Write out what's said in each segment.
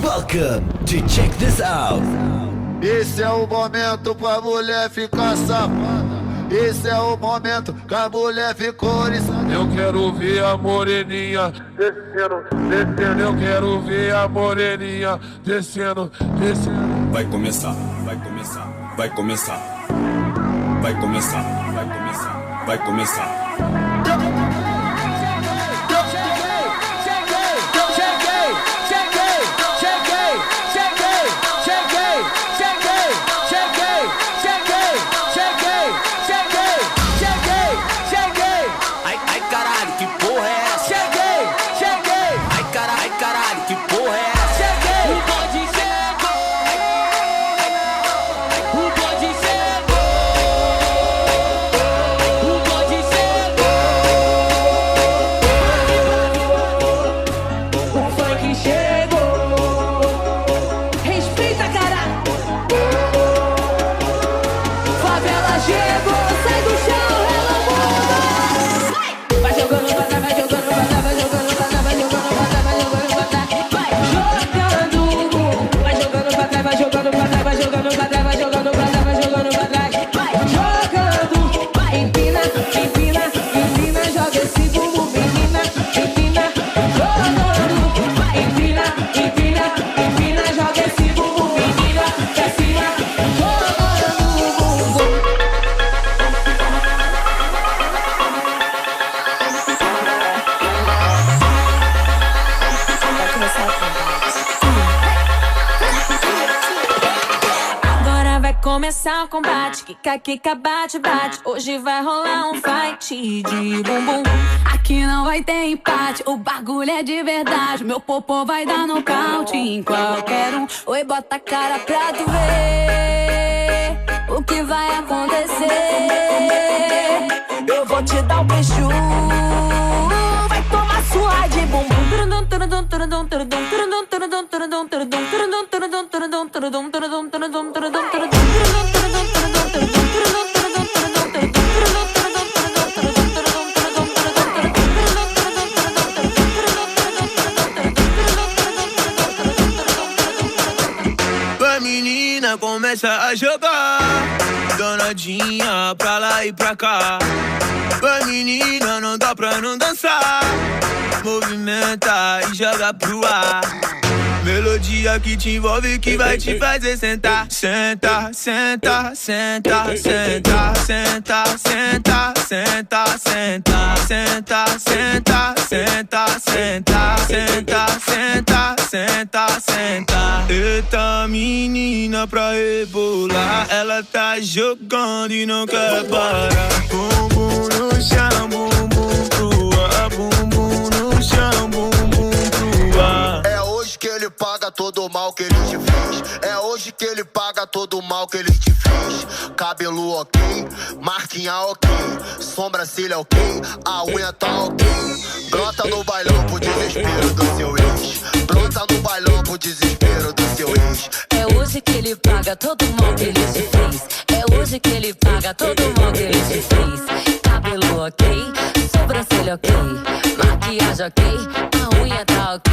Welcome to Check This Out. Esse é o momento pra mulher ficar safada. Esse é o momento que a mulher ficou oriçada. Eu quero ver a moreninha descendo, descendo. Eu quero ver a moreninha descendo, descendo. Vai começar, vai começar, vai começar. Vai começar, vai começar, vai começar. Começar o combate, quica, quica, bate, bate. Hoje vai rolar um fight de bumbum. Aqui não vai ter empate, o bagulho é de verdade. Meu popô vai dar nocaute em qualquer um. Oi, bota a cara pra tu ver o que vai acontecer. Eu vou te dar um beijo, vai tomar sua de bumbum. A menina começa a jogar, danadinha pra lá e pra cá. A menina não dá pra não dançar, movimenta e joga pro ar. Melodia que te envolve, que vai te fazer sentar. Senta, senta, senta, senta, senta, senta, senta, senta, senta, senta, senta, senta, senta, senta, senta, senta. Eita menina pra rebolar, ela tá jogando e não quer parar. Bumbum no chão, bumbum pro ar, bumbum no chão, bumbum pro ar. É hoje que ele paga todo o mal que ele te fez. É hoje que ele paga todo o mal que ele te fez. Cabelo ok, marquinha ok, sobrancelha ok, a unha tá ok. Brota no bailão pro desespero do seu ex. Brota no bailão pro desespero do seu ex. É hoje que ele paga todo o mal que ele te fez. É hoje que ele paga todo o mal que ele te fez. Cabelo ok, sobrancelha ok, maquiagem ok, a unha tá ok.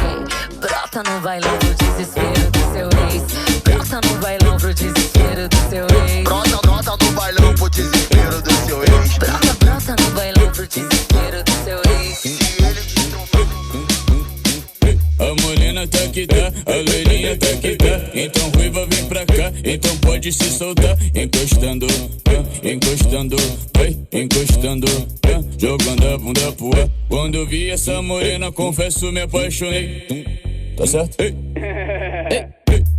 Brota no bailão pro desespero do seu ex. Brota no bailão pro desespero do seu ex. Brota, brota no bailão pro desespero do seu ex. Brota, brota no bailão pro desespero do seu ex. Se ele te trombar. A morena tá que tá, a loirinha tá que tá. Então ruiva vem pra cá, então pode se soltar. Encostando, encostando, vai, encostando, jogando a bunda pro ar. Quando eu vi essa morena, confesso me apaixonei. Tá certo? Ei.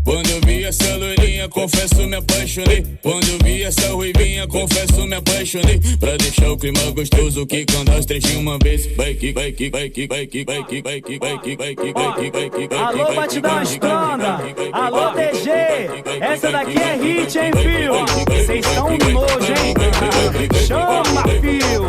Quando eu vi essa loirinha, confesso me apaixonei. Quando eu vi essa ruivinha, confesso me apaixonei. Pra deixar o clima gostoso, que quando as três de uma vez. Vai que, vai que, vai que, vai que, vai que, vai que, vai que, vai que, vai que, vai que, vai que. Alô, Batidão Estronda, alô, DG. Essa daqui é hit, hein, fio? Vocês estão nojo, hein? Chama, fio.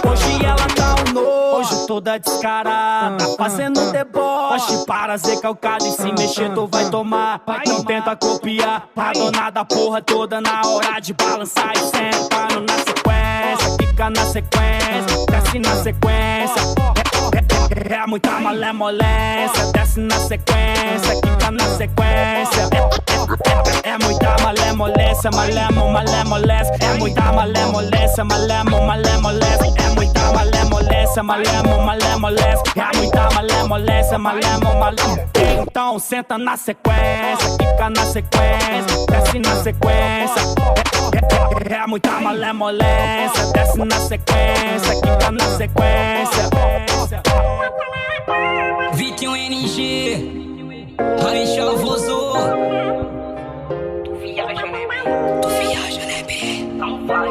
Hoje ela tá um nojo, toda descarada, fazendo deboche. Para ser calcado e se mexer tu vai tomar. Não tenta copiar, pra dona da porra toda na hora de balançar e sentando na sequência. Fica na sequência, desce na sequência. É muita malemolência, desce na sequência, quica na sequência. sequência. É muita malemolência, malemolência. É muita malemolência, malemolência. É muita malemolência, malemolência. É muita malemolência, malemolência. Então senta na sequência, fica na sequência, desce na sequência. É muita malemolência, desce na sequência, fica na sequência. Vitinho NG, Ranichal Vozou. Tu viaja, né, B? Então vai.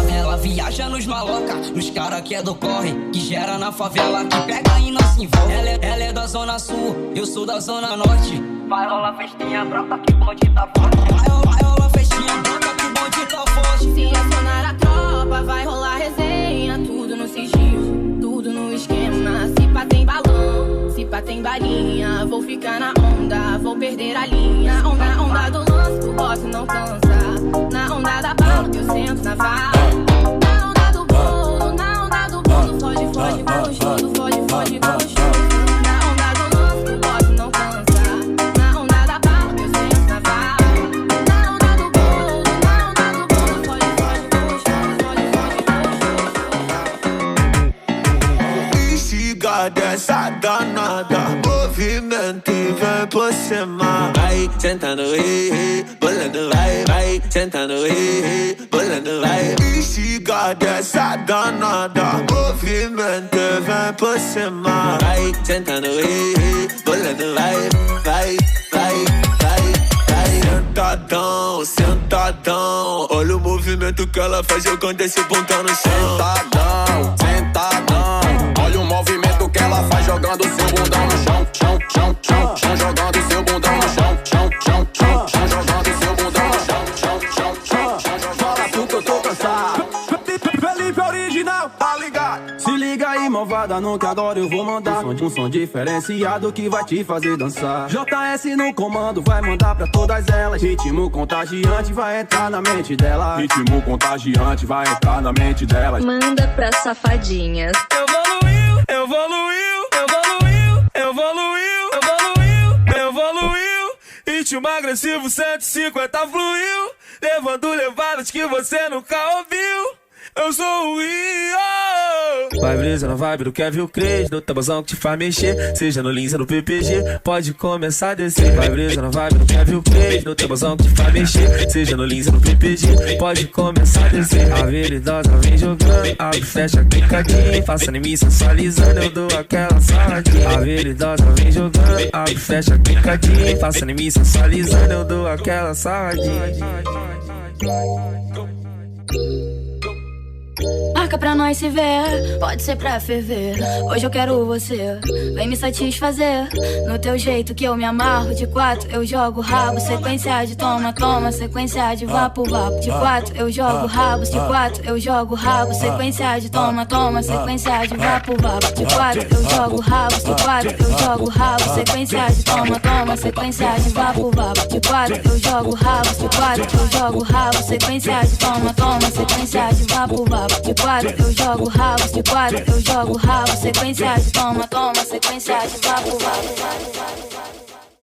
Ela viaja nos maloca, nos cara que é do corre, que gera na favela, que pega e não se envolve. Ela é da zona sul, eu sou da zona norte. Vai rolar festinha brota que o bonde tá forte. Vai rolar festinha brota que o bonde tá forte. Se acionar a tropa, vai rolar resenha. Tudo no sigilo, tudo no esquema. Se pá tem balão, se pá tem balinha. Vou ficar na onda, vou perder a linha. Na onda do lance, o boss não cansa. Na onda da bala, que eu sento na vala. Na onda do bolo, foge, gostoso, foge, gostoso. Na onda do lance, o boss não cansa. Na onda da bala, que eu sento na vala. Na onda do bolo, foge, gostoso. Instiga dessa danada, movimento e vem por cima. Vai sentando, bolando, vai sentando, bolando, vai. Instiga dessa danada, movimento e vem por cima. Vai sentando, bolando, vai. Sentadão, sentadão, olha o movimento que ela faz jogando esse bundão no chão. Sentadão, olha o movimento que ela faz jogando seu bundão no chão. Chão, jogando seu bundão no chão. Chão, jogando seu bundão no chão. Fala tu que eu tô cansado. Felipe original, tá ligado? Se liga aí, malvada, nunca agora eu vou mandar um som diferenciado que vai te fazer dançar. JS no comando, vai mandar pra todas elas. Ritmo contagiante vai entrar na mente dela. Ritmo contagiante vai entrar na mente dela. Manda pra safadinhas. Evoluiu. Ritmo agressivo 150 fluiu, levando levadas que você nunca ouviu. Eu sou o Rio. Vai brisa na vibe do Kevin Cres, no tabuzão que te faz mexer, seja no Lins ou no PPG, pode começar a descer. Vai brisa na vibe do Kevin Cres, no tabuzão que te faz mexer, seja no Lins ou no PPG, pode começar a descer. A veridosa vem jogando, abre, fecha, clicadinho, faça em mim sensualizando, eu dou aquela saladinha. A veridosa vem jogando, abre, fecha, clicadinho, faça em mim sensualizando, eu dou aquela saladinha. Marca pra nós se ver, pode ser pra ferver. Hoje eu quero você, vem me satisfazer. No teu jeito que eu me amarro. De 4 eu jogo rabo, sequência de toma, sequência de vapo. De 4 eu jogo rabo, de 4 eu jogo rabo, sequência de toma, sequência de vapo. De 4 eu jogo rabo, de 4 eu jogo rabo, sequência de toma, sequência de vapo. De 4 eu jogo rabo, de 4 eu jogo rabo, sequência de toma, sequência de vapo. De 4 eu jogo rabo, de 4 eu jogo rabo, sequência de toma, sequência de vapo.